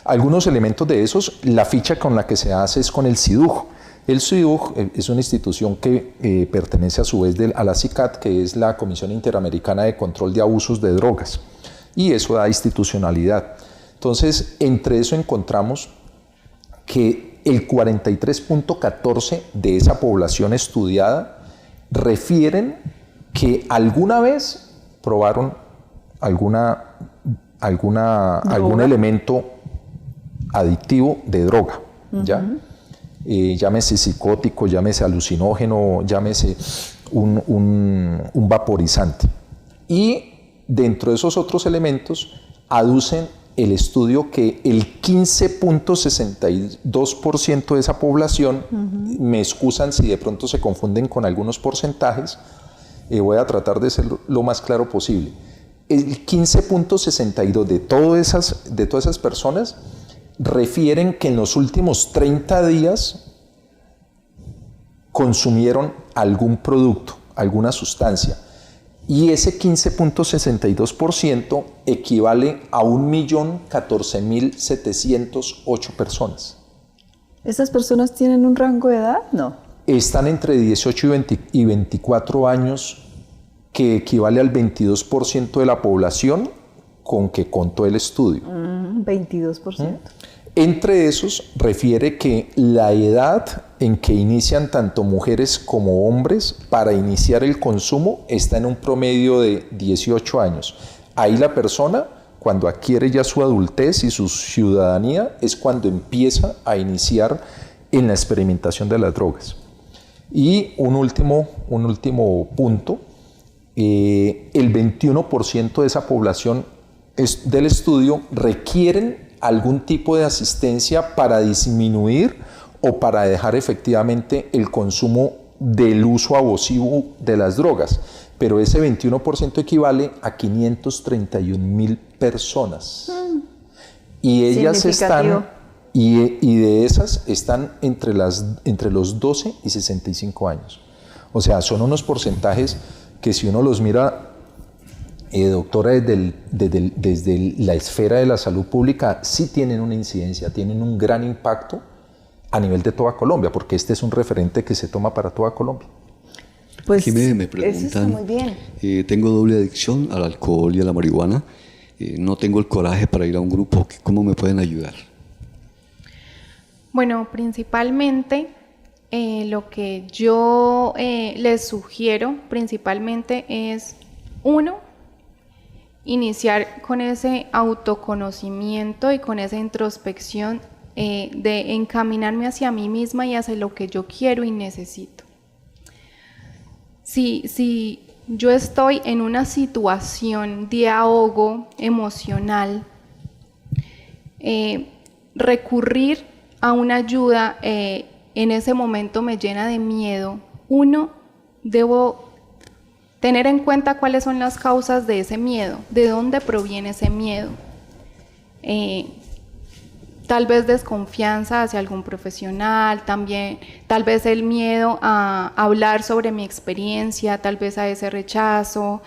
Algunos elementos de esos, la ficha con la que se hace es con el CIDUG. El CIDUG es una institución que pertenece a su vez a la CICAT, que es la Comisión Interamericana de Control de Abusos de Drogas, y eso da institucionalidad. Entonces, entre eso encontramos que el 43.14% de esa población estudiada refieren que alguna vez probaron algún elemento adictivo de droga, ¿ya? Llámese psicótico, llámese alucinógeno, llámese un vaporizante. Y dentro de esos otros elementos aducen el estudio que el 15.62% de esa población, me excusan si de pronto se confunden con algunos porcentajes, voy a tratar de ser lo más claro posible. El 15.62% de todas esas personas refieren que en los últimos 30 días consumieron algún producto, alguna sustancia. Y ese 15.62% equivale a 1.014.708 personas. ¿Esas personas tienen un rango de edad? No. Están entre 18 y 24 años que equivale al 22% de la población con que contó el estudio. 22%. Entre esos refiere que la edad en que inician tanto mujeres como hombres para iniciar el consumo está en un promedio de 18 años. Ahí la persona, cuando adquiere ya su adultez y su ciudadanía, es cuando empieza a iniciar en la experimentación de las drogas. Y un último punto, el 21% de esa población del estudio requieren algún tipo de asistencia para disminuir o para dejar efectivamente el consumo del uso abusivo de las drogas, pero ese 21% equivale a 531,000 personas. Y ellas están, y de esas están entre los 12 y 65 años. O sea, son unos porcentajes que si uno los mira, doctora, desde la esfera de la salud pública, sí tienen una incidencia, tienen un gran impacto a nivel de toda Colombia, porque este es un referente que se toma para toda Colombia. Pues aquí me preguntan, eso está muy bien. Tengo doble adicción al alcohol y a la marihuana, no tengo el coraje para ir a un grupo, ¿cómo me pueden ayudar? Bueno, principalmente lo que yo les sugiero principalmente es, uno, iniciar con ese autoconocimiento y con esa introspección de encaminarme hacia mí misma y hacia lo que yo quiero y necesito. Si yo estoy en una situación de ahogo emocional, recurrir a una ayuda en ese momento me llena de miedo. Uno, debo tener en cuenta cuáles son las causas de ese miedo, de dónde proviene ese miedo. Tal vez desconfianza hacia algún profesional, también tal vez el miedo a hablar sobre mi experiencia, tal vez a ese rechazo,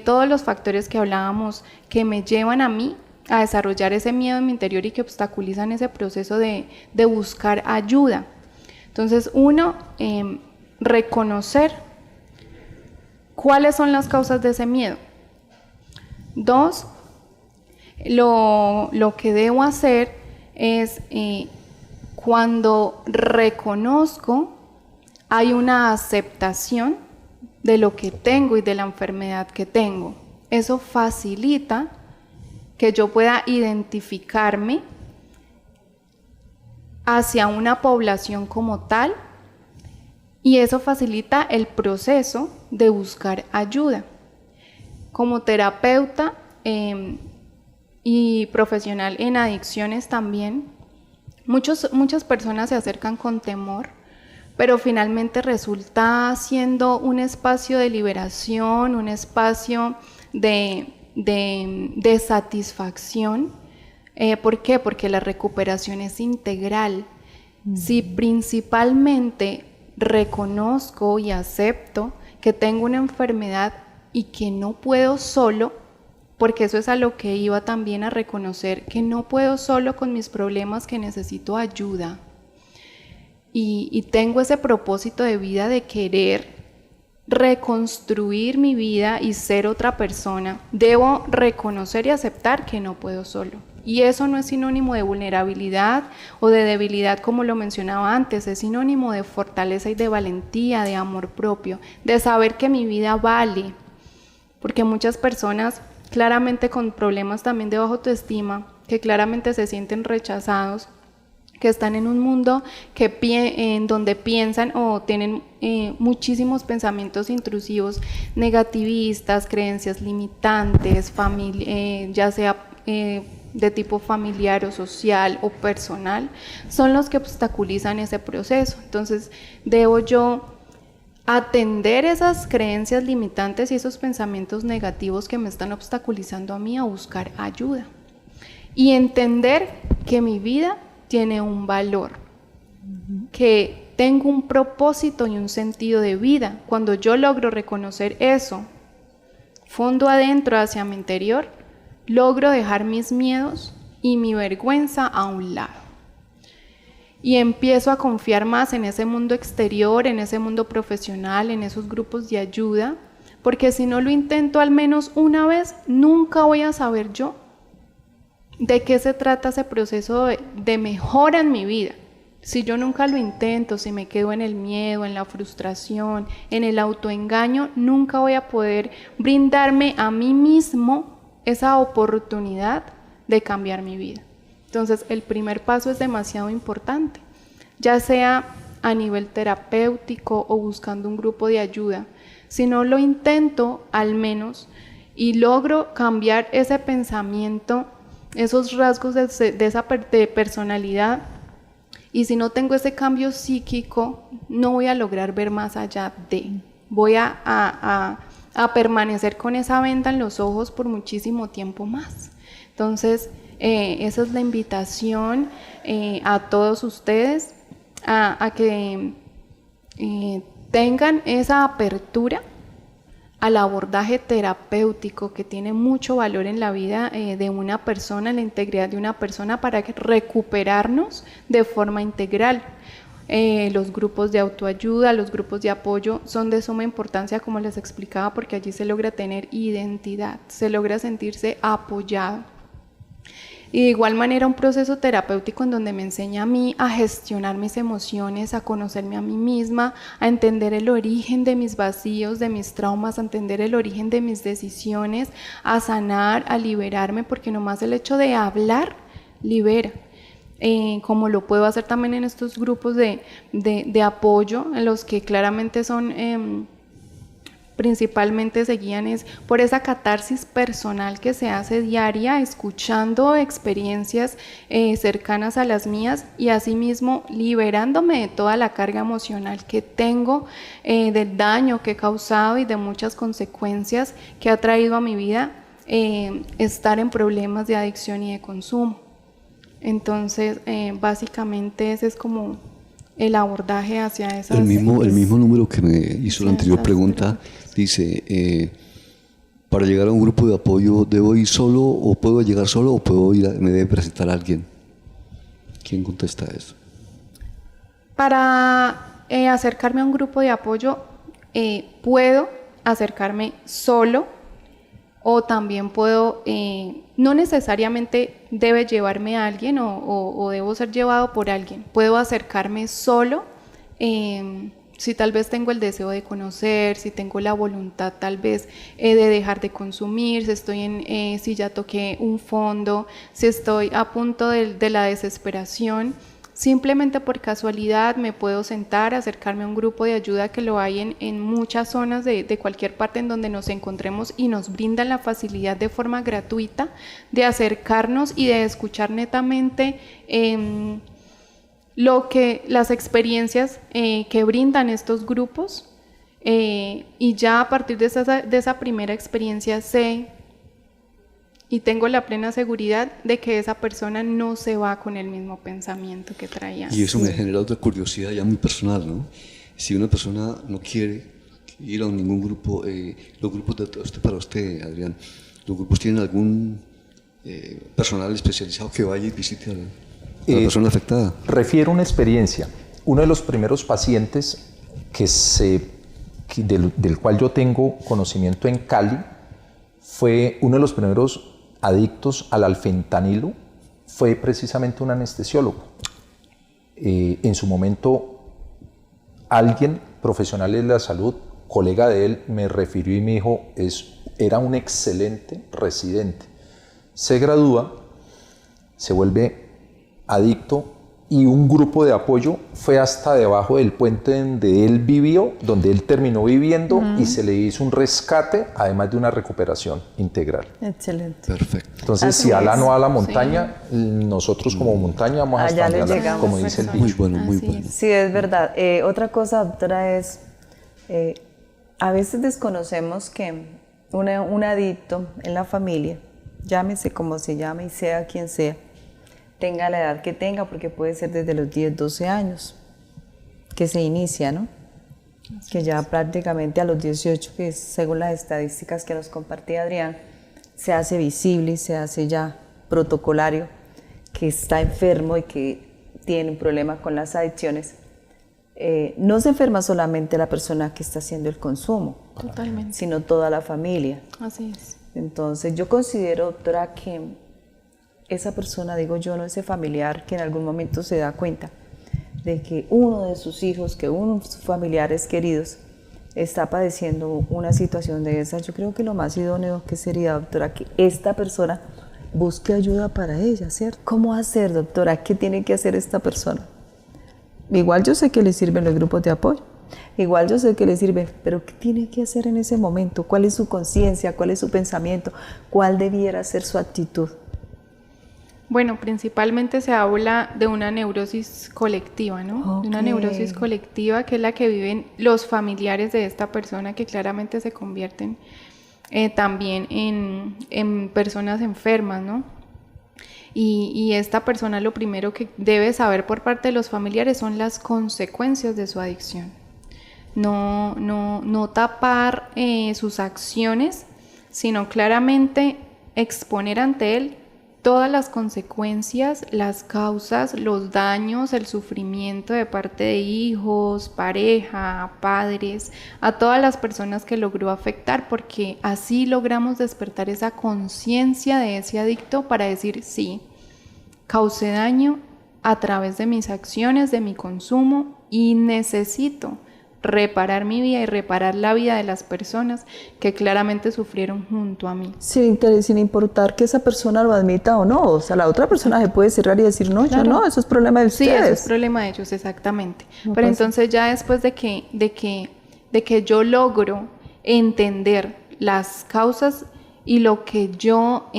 todos los factores que hablábamos que me llevan a mí a desarrollar ese miedo en mi interior y que obstaculizan ese proceso de buscar ayuda. Entonces, uno, reconocer cuáles son las causas de ese miedo. Dos, lo que debo hacer es cuando reconozco, hay una aceptación de lo que tengo y de la enfermedad que tengo. Eso facilita que yo pueda identificarme hacia una población como tal, y eso facilita el proceso de buscar ayuda. Como terapeuta y profesional en adicciones también, muchas personas se acercan con temor, pero finalmente resulta siendo un espacio de liberación, un espacio de satisfacción. ¿Por qué? Porque la recuperación es integral. Si principalmente reconozco y acepto que tengo una enfermedad y que no puedo solo, porque eso es a lo que iba también, a reconocer que no puedo solo con mis problemas, que necesito ayuda. Y tengo ese propósito de vida de querer reconstruir mi vida y ser otra persona. Debo reconocer y aceptar que no puedo solo. Y eso no es sinónimo de vulnerabilidad o de debilidad, como lo mencionaba antes, es sinónimo de fortaleza y de valentía, de amor propio, de saber que mi vida vale. Porque muchas personas, claramente con problemas también de baja autoestima, que claramente se sienten rechazados, que están en un mundo en donde piensan o tienen muchísimos pensamientos intrusivos, negativistas, creencias limitantes, ya sea de tipo familiar o social o personal, son los que obstaculizan ese proceso. Entonces, debo yo atender esas creencias limitantes y esos pensamientos negativos que me están obstaculizando a mí a buscar ayuda. Y entender que mi vida tiene un valor, que tengo un propósito y un sentido de vida. Cuando yo logro reconocer eso, fondo adentro hacia mi interior, logro dejar mis miedos y mi vergüenza a un lado. Y empiezo a confiar más en ese mundo exterior, en ese mundo profesional, en esos grupos de ayuda, porque si no lo intento al menos una vez, nunca voy a saber yo de qué se trata ese proceso de mejora en mi vida. Si yo nunca lo intento, si me quedo en el miedo, en la frustración, en el autoengaño, nunca voy a poder brindarme a mí mismo esa oportunidad de cambiar mi vida. Entonces, el primer paso es demasiado importante, ya sea a nivel terapéutico o buscando un grupo de ayuda. Si no lo intento, al menos, y logro cambiar ese pensamiento, esos rasgos de esa personalidad, y si no tengo ese cambio psíquico, no voy a lograr ver más allá de. Voy a permanecer con esa venda en los ojos por muchísimo tiempo más. Entonces, esa es la invitación a todos ustedes a que tengan esa apertura al abordaje terapéutico que tiene mucho valor en la vida de una persona, en la integridad de una persona, para recuperarnos de forma integral. Los grupos de autoayuda, los grupos de apoyo son de suma importancia, como les explicaba, porque allí se logra tener identidad, se logra sentirse apoyado. Y de igual manera un proceso terapéutico en donde me enseña a mí a gestionar mis emociones, a conocerme a mí misma, a entender el origen de mis vacíos, de mis traumas, a entender el origen de mis decisiones, a sanar, a liberarme, porque nomás el hecho de hablar libera. Como lo puedo hacer también en estos grupos de apoyo, en los que claramente son... principalmente se guían es por esa catarsis personal que se hace diaria, escuchando experiencias cercanas a las mías y asimismo liberándome de toda la carga emocional que tengo, del daño que he causado y de muchas consecuencias que ha traído a mi vida estar en problemas de adicción y de consumo. Entonces, básicamente ese es como el abordaje hacia esas... El mismo número que me hizo la anterior pregunta dice, para llegar a un grupo de apoyo, ¿debo ir solo o puedo llegar solo o me debe presentar a alguien? ¿Quién contesta eso? Para acercarme a un grupo de apoyo, puedo acercarme solo o también puedo, no necesariamente debe llevarme a alguien o debo ser llevado por alguien. Puedo acercarme solo, si tal vez tengo el deseo de conocer, si tengo la voluntad tal vez de dejar de consumir, si ya toqué un fondo, si estoy a punto de la desesperación. Simplemente por casualidad me puedo sentar, acercarme a un grupo de ayuda que lo hay en muchas zonas de cualquier parte en donde nos encontremos y nos brindan la facilidad de forma gratuita de acercarnos y de escuchar netamente las experiencias que brindan estos grupos y ya a partir de esa primera experiencia sé y tengo la plena seguridad de que esa persona no se va con el mismo pensamiento que traía. Y eso me genera otra curiosidad ya muy personal, ¿no? Si una persona no quiere ir a ningún grupo, los grupos para usted, Adrián, ¿los grupos tienen algún personal especializado que vaya y visite a la persona afectada? Refiero una experiencia. Uno de los primeros pacientes del cual yo tengo conocimiento en Cali fue uno de los primeros adictos al alfentanilo, fue precisamente un anestesiólogo. En su momento, alguien profesional de la salud, colega de él, me refirió y me dijo, era un excelente residente. Se gradúa, se vuelve adicto y un grupo de apoyo fue hasta debajo del puente donde él vivió, donde él terminó viviendo y se le hizo un rescate, además de una recuperación integral. Excelente. Perfecto. Entonces, Así si Ala es. no va a la montaña, nosotros como montaña vamos a Allá estar le allá, llegamos. como dice el Muy dicho. bueno, muy Así bueno. Sí, es verdad. Otra cosa, doctora, es a veces desconocemos que un adicto en la familia, llámese como se llame y sea quien sea, tenga la edad que tenga, porque puede ser desde los 10, 12 años que se inicia, ¿no? Que ya prácticamente a los 18, que según las estadísticas que nos compartía Adrián, se hace visible y se hace ya protocolario que está enfermo y que tiene un problema con las adicciones. No se enferma solamente la persona que está haciendo el consumo, Totalmente. sino toda la familia. Así es. Entonces yo considero, doctora, que esa persona, digo yo, no, ese familiar que en algún momento se da cuenta de que uno de sus hijos, que uno de sus familiares queridos está padeciendo una situación de esa, yo creo que lo más idóneo que sería, doctora, que esta persona busque ayuda para ella, ¿cierto? ¿Cómo hacer, doctora? ¿Qué tiene que hacer esta persona? Igual yo sé que le sirven los grupos de apoyo, igual yo sé que le sirve, pero ¿qué tiene que hacer en ese momento? ¿Cuál es su conciencia? ¿Cuál es su pensamiento? ¿Cuál debiera ser su actitud? Bueno, principalmente se habla de una neurosis colectiva, ¿no? Ok. De una neurosis colectiva que es la que viven los familiares de esta persona, que claramente se convierten también en personas enfermas, ¿no? Y esta persona lo primero que debe saber por parte de los familiares son las consecuencias de su adicción. No tapar sus acciones, sino claramente exponer ante él todas las consecuencias, las causas, los daños, el sufrimiento de parte de hijos, pareja, padres, a todas las personas que logró afectar, porque así logramos despertar esa conciencia de ese adicto para decir, sí, causé daño a través de mis acciones, de mi consumo, y necesito reparar mi vida y reparar la vida de las personas que claramente sufrieron junto a mí. Sin importar que esa persona lo admita o no, o sea, la otra persona se puede cerrar y decir, no, Claro. yo no, eso es problema de ustedes. Sí, eso es problema de ellos, exactamente. No Pero pasa. entonces ya después de que yo logro entender las causas y lo que yo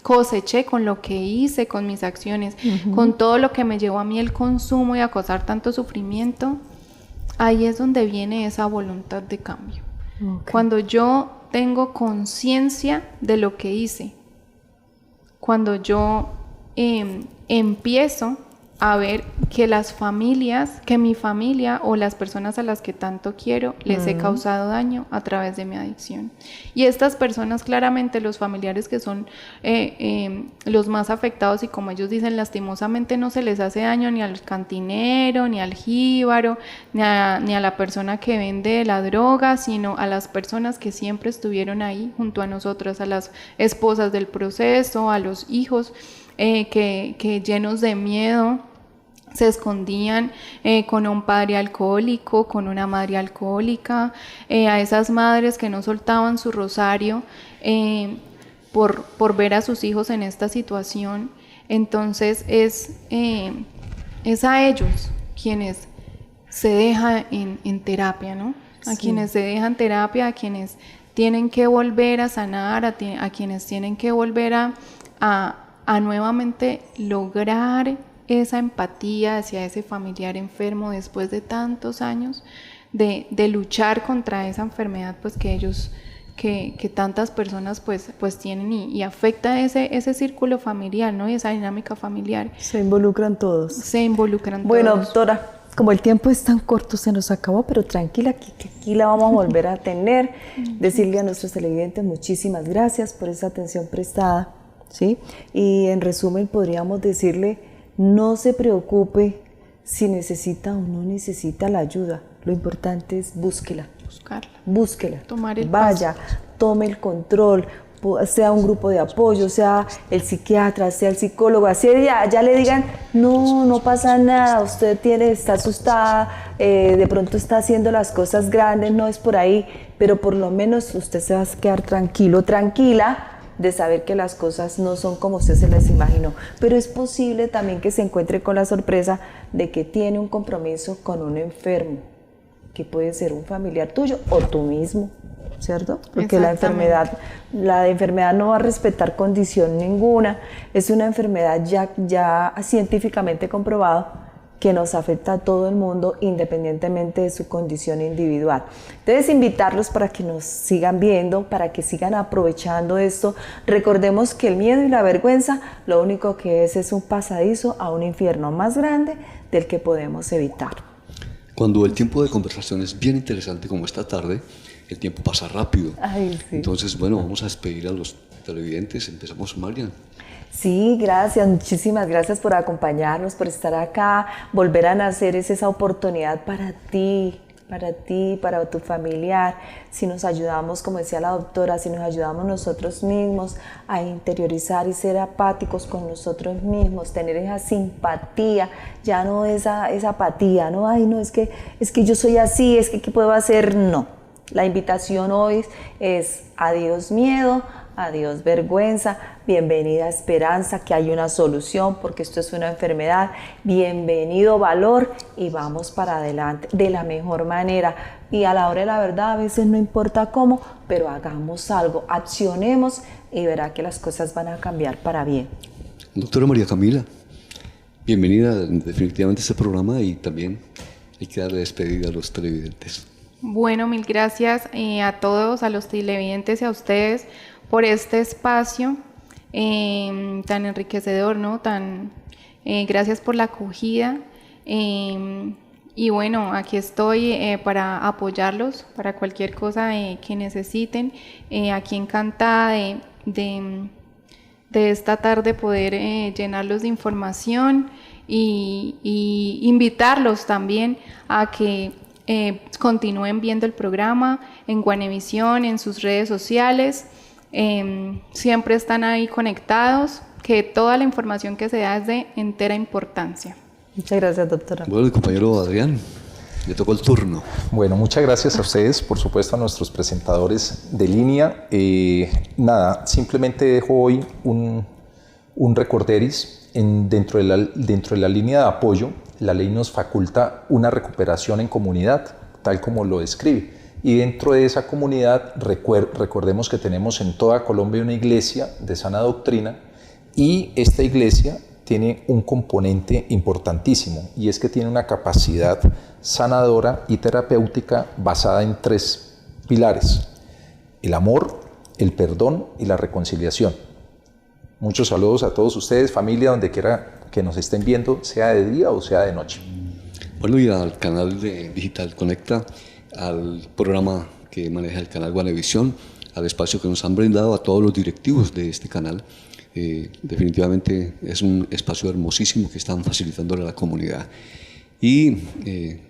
coseché con lo que hice, con mis acciones, con todo lo que me llevó a mí el consumo y a causar tanto sufrimiento, ahí es donde viene esa voluntad de cambio. Ok. Cuando yo tengo conciencia de lo que hice, cuando yo empiezo a ver que las familias, que mi familia o las personas a las que tanto quiero les he causado daño a través de mi adicción. Y estas personas, claramente los familiares que son los más afectados, y como ellos dicen, lastimosamente no se les hace daño ni al cantinero, ni al jíbaro, ni a la persona que vende la droga, sino a las personas que siempre estuvieron ahí junto a nosotras, a las esposas del proceso, a los hijos que llenos de miedo se escondían con un padre alcohólico, con una madre alcohólica, a esas madres que no soltaban su rosario por ver a sus hijos en esta situación. Entonces es a ellos quienes se dejan en terapia, ¿no? A quienes se dejan terapia, a quienes tienen que volver a sanar, a quienes tienen que volver a nuevamente lograr esa empatía hacia ese familiar enfermo después de tantos años de luchar contra esa enfermedad pues que ellos, que tantas personas pues tienen y afecta ese círculo familiar, ¿no? Y esa dinámica familiar. Se involucran todos. Se involucran Bueno, todos. doctora, como el tiempo es tan corto, se nos acabó, pero tranquila, que aquí la vamos a volver a tener. Decirle a nuestros televidentes muchísimas gracias por esa atención prestada, ¿sí? Y en resumen podríamos decirle, no se preocupe si necesita o no necesita la ayuda. Lo importante es búsquela. Búsquela. Tomar el Vaya, tome el control, sea un grupo de apoyo, sea el psiquiatra, sea el psicólogo, así ya le digan, no pasa nada, usted está asustada, de pronto está haciendo las cosas grandes, no es por ahí, pero por lo menos usted se va a quedar tranquilo, tranquila, de saber que las cosas no son como usted se las imaginó. Pero es posible también que se encuentre con la sorpresa de que tiene un compromiso con un enfermo, que puede ser un familiar tuyo o tú mismo, ¿cierto? Porque la enfermedad no va a respetar condición ninguna, es una enfermedad ya científicamente comprobado que nos afecta a todo el mundo independientemente de su condición individual. Entonces invitarlos para que nos sigan viendo, para que sigan aprovechando esto. Recordemos que el miedo y la vergüenza lo único que es un pasadizo a un infierno más grande del que podemos evitar. Cuando el tiempo de conversación es bien interesante como esta tarde, el tiempo pasa rápido. Ay, sí. Entonces, bueno, vamos a despedir a los televidentes. Empezamos, Marian. Sí, gracias, muchísimas gracias por acompañarnos, por estar acá. Volver a nacer es esa oportunidad para ti, para ti, para tu familiar, si nos ayudamos, como decía la doctora, si nos ayudamos nosotros mismos a interiorizar y ser apáticos con nosotros mismos, tener esa simpatía, ya no esa apatía, no, ay, no, es que yo soy así, es que ¿qué puedo hacer? No. La invitación hoy es adiós miedo, adiós vergüenza, bienvenida esperanza, que hay una solución porque esto es una enfermedad, bienvenido valor y vamos para adelante de la mejor manera. Y a la hora de la verdad a veces no importa cómo, pero hagamos algo, accionemos y verá que las cosas van a cambiar para bien. Doctora María Camila, bienvenida definitivamente a este programa y también hay que darle despedida a los televidentes. Bueno, mil gracias a todos, a los televidentes y a ustedes por este espacio tan enriquecedor, ¿no? Gracias por la acogida y bueno, aquí estoy para apoyarlos, para cualquier cosa que necesiten. Aquí encantada de esta tarde poder llenarlos de información y invitarlos también a que continúen viendo el programa en Guanevisión, en sus redes sociales. Siempre están ahí conectados, que toda la información que se da es de entera importancia. Muchas gracias, doctora. Bueno, el compañero Adrián, le tocó el turno. Bueno, muchas gracias a ustedes, por supuesto a nuestros presentadores de línea. Nada, simplemente dejo hoy un recorderis dentro de la línea de apoyo. La ley nos faculta una recuperación en comunidad, tal como lo describe. Y dentro de esa comunidad, recordemos que tenemos en toda Colombia una iglesia de sana doctrina y esta iglesia tiene un componente importantísimo y es que tiene una capacidad sanadora y terapéutica basada en 3 pilares: el amor, el perdón y la reconciliación. Muchos saludos a todos ustedes, familia, donde quiera que nos estén viendo, sea de día o sea de noche. Bueno, y al canal de Digital Conecta, al programa que maneja el canal Guanevisión, al espacio que nos han brindado a todos los directivos de este canal. Definitivamente es un espacio hermosísimo que están facilitándole a la comunidad. Y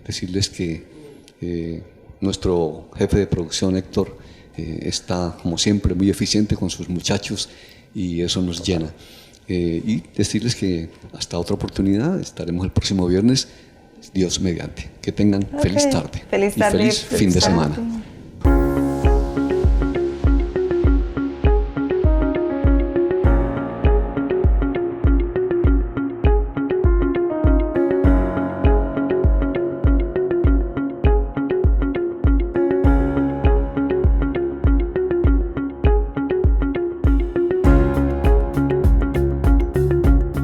decirles que nuestro jefe de producción, Héctor, está como siempre muy eficiente con sus muchachos y eso nos llena. Y decirles que hasta otra oportunidad, estaremos el próximo viernes, Dios mediante. Que tengan feliz tarde. Feliz tarde. Y feliz fin de semana.